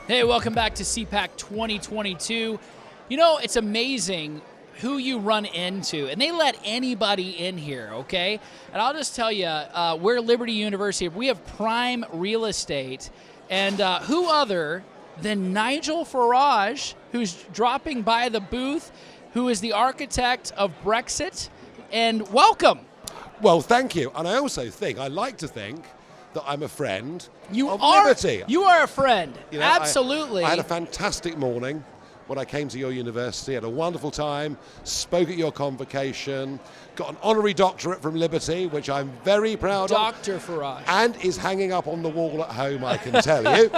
Hey, welcome back to CPAC 2022. You know, it's amazing who you run into, and they let anybody in here, okay? And I'll just tell you, we're Liberty University. We have prime real estate, and who other than Nigel Farage, who's dropping by the booth, who is the architect of Brexit, and welcome. Well, thank you. And I also like to think that I'm a friend of Liberty. You are a friend, You know, absolutely. I had a fantastic morning when I came to your university, had a wonderful time, spoke at your convocation, got an honorary doctorate from Liberty, which I'm very proud Dr. of. Farage. And is hanging up on the wall at home, I can tell you.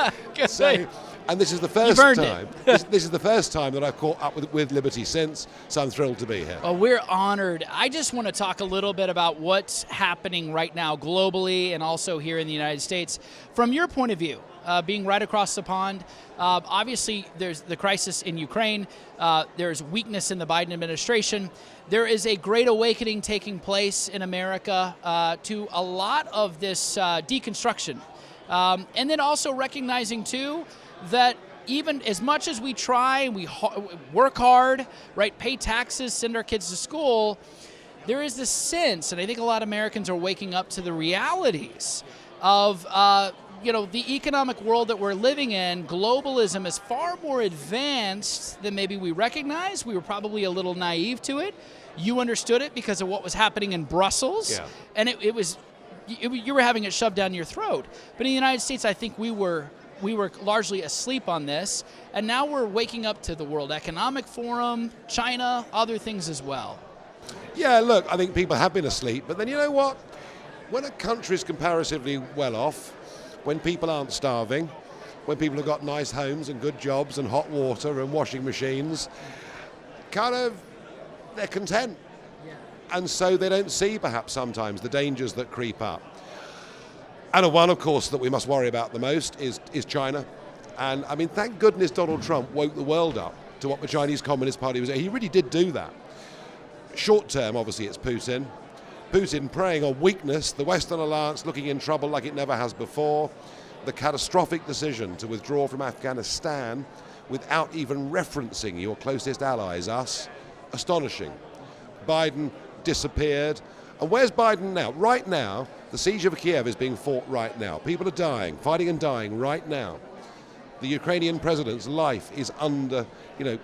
And this is the first time. This is the first time that I've caught up with Liberty since, so I'm thrilled to be here. Well, we're honored. I just want to talk a little bit about what's happening right now globally and also here in the United States. From your point of view, being right across the pond, obviously there's the crisis in Ukraine, there's weakness in the Biden administration. There is a great awakening taking place in America to a lot of this deconstruction. And then also recognizing, too, that even as much as we try, we work hard, right, pay taxes, send our kids to school, there is this sense, and I think a lot of Americans are waking up to the realities of the economic world that we're living in. Globalism is far more advanced than maybe we recognize. We were probably a little naive to it. You understood it because of what was happening in Brussels, and you were having it shoved down your throat. But in the United States, I think we were largely asleep on this, and now we're waking up to the World Economic Forum, China, other things as well. Yeah, look, I think people have been asleep, but then you know what? When a country's comparatively well off, when people aren't starving, when people have got nice homes and good jobs and hot water and washing machines, they're content. Yeah. And so they don't see perhaps sometimes the dangers that creep up. And one, of course, that we must worry about the most is China. And I mean, thank goodness Donald Trump woke the world up to what the Chinese Communist Party was doing. He really did do that. Short term, obviously, it's Putin. Putin preying on weakness, the Western alliance looking in trouble like it never has before, the catastrophic decision to withdraw from Afghanistan without even referencing your closest allies, us, astonishing. Biden disappeared. And where's Biden now? Right now, the siege of Kiev is being fought right now. People are dying, fighting and dying right now. The Ukrainian president's life is under,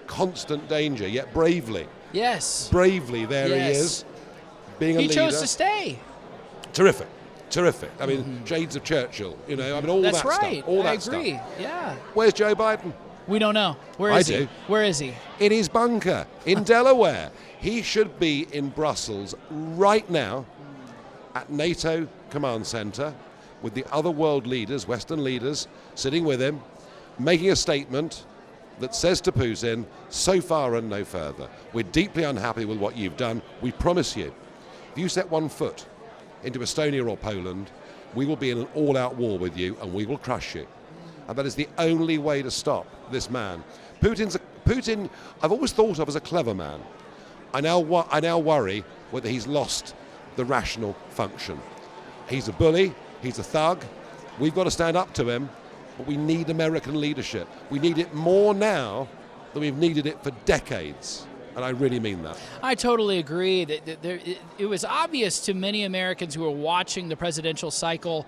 constant danger, yet bravely. Yes. Bravely, there he is, being a leader. He chose to stay. Terrific. I mean, shades of Churchill, all That's that right. stuff. All that I stuff. agree. Yeah. Where's Joe Biden? We don't know. Where is he? Where is he? In his bunker in Delaware. He should be in Brussels right now at NATO Command Center with the other world leaders, Western leaders, sitting with him, making a statement that says to Putin, so far and no further. We're deeply unhappy with what you've done. We promise you, if you set one foot into Estonia or Poland, we will be in an all-out war with you and we will crush you. And that is the only way to stop this man. Putin, I've always thought of as a clever man. I now worry whether he's lost the rational function. He's a bully, he's a thug. We've got to stand up to him, but we need American leadership. We need it more now than we've needed it for decades. And I really mean that. I totally agree. It was obvious to many Americans who were watching the presidential cycle.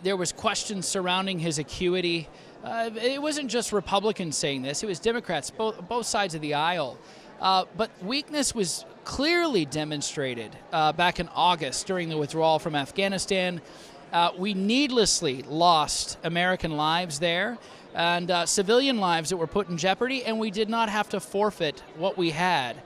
There was questions surrounding his acuity. It wasn't just Republicans saying this. It was Democrats, both sides of the aisle. But weakness was clearly demonstrated back in August during the withdrawal from Afghanistan. We needlessly lost American lives there and civilian lives that were put in jeopardy, and we did not have to forfeit what we had.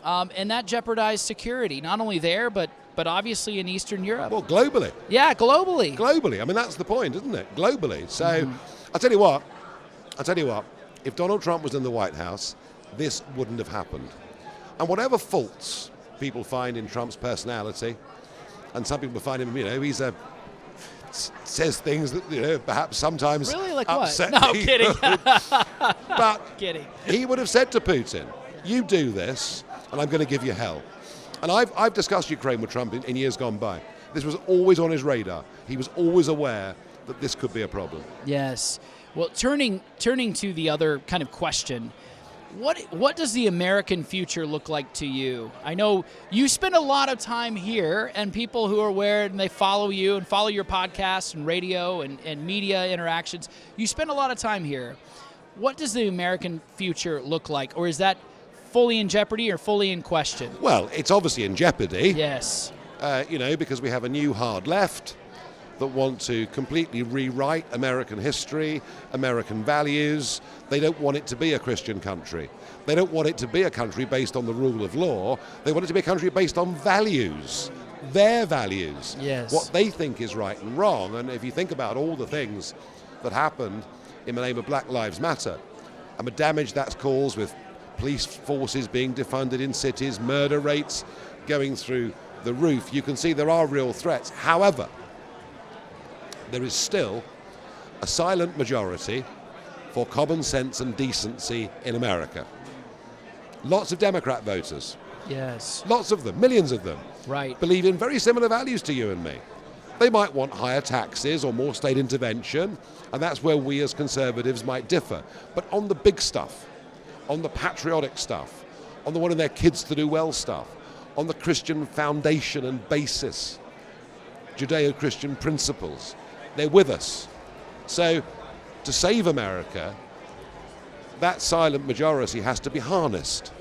And that jeopardized security, not only there, but obviously in Eastern Europe. Well, globally. Yeah, globally. Globally. I mean, that's the point, isn't it? Globally. So, I'll tell you what, if Donald Trump was in the White House, this wouldn't have happened. And whatever faults people find in Trump's personality, and some people find him, he's says things that, perhaps sometimes really? Like upset what? No, people. kidding. But kidding. He would have said to Putin, you do this, and I'm going to give you hell. And I've discussed Ukraine with Trump in years gone by. This was always on his radar. He was always aware that this could be a problem. Yes. Well, turning to the other kind of question, what does the American future look like to you? I know you spend a lot of time here, and people who are aware and they follow you and follow your podcasts and radio and media interactions, you spend a lot of time here. What does the American future look like? Or is that fully in jeopardy or fully in question? Well, it's obviously in jeopardy. Yes. Because we have a new hard left that want to completely rewrite American history, American values. They don't want it to be a Christian country. They don't want it to be a country based on the rule of law. They want it to be a country based on values, their values, yes. What they think is right and wrong. And if you think about all the things that happened in the name of Black Lives Matter and the damage that's caused with police forces being defunded in cities, murder rates going through the roof, you can see there are real threats. However, there is still a silent majority for common sense and decency in America. Lots of Democrat voters. Yes. Lots of them, millions of them. Right. Believe in very similar values to you and me. They might want higher taxes or more state intervention, and that's where we as conservatives might differ. But on the big stuff, on the patriotic stuff, on the wanting their kids to do well stuff, on the Christian foundation and basis, Judeo-Christian principles, they're with us. So to save America, that silent majority has to be harnessed.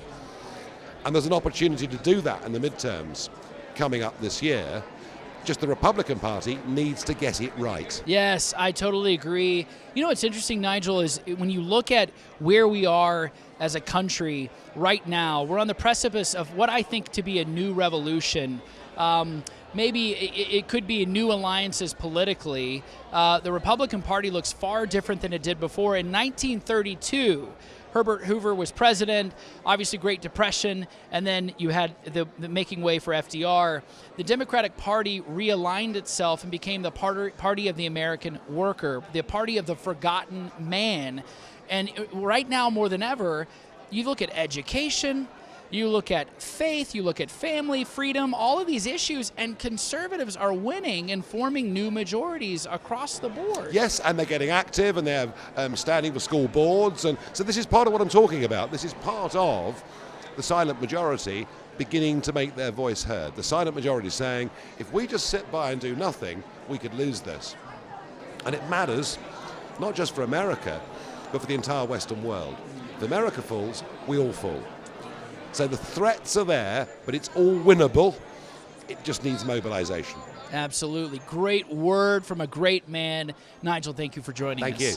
And there's an opportunity to do that in the midterms coming up this year. Just the Republican Party needs to get it right. Yes, I totally agree. You know what's interesting, Nigel, is when you look at where we are as a country right now, we're on the precipice of what I think to be a new revolution. Maybe it could be new alliances politically. The Republican Party looks far different than it did before. In 1932, Herbert Hoover was president, obviously Great Depression, and then you had the making way for FDR. The Democratic Party realigned itself and became the party of the American worker, the party of the forgotten man. And right now, more than ever, you look at education, you look at faith, you look at family, freedom, all of these issues, and conservatives are winning and forming new majorities across the board. Yes, and they're getting active, and they're standing for school boards. And so this is part of what I'm talking about. This is part of the silent majority beginning to make their voice heard. The silent majority saying, if we just sit by and do nothing, we could lose this. And it matters, not just for America, but for the entire Western world. If America falls, we all fall. So the threats are there, but it's all winnable. It just needs mobilization. Absolutely. Great word from a great man. Nigel, thank you for joining us. Thank you.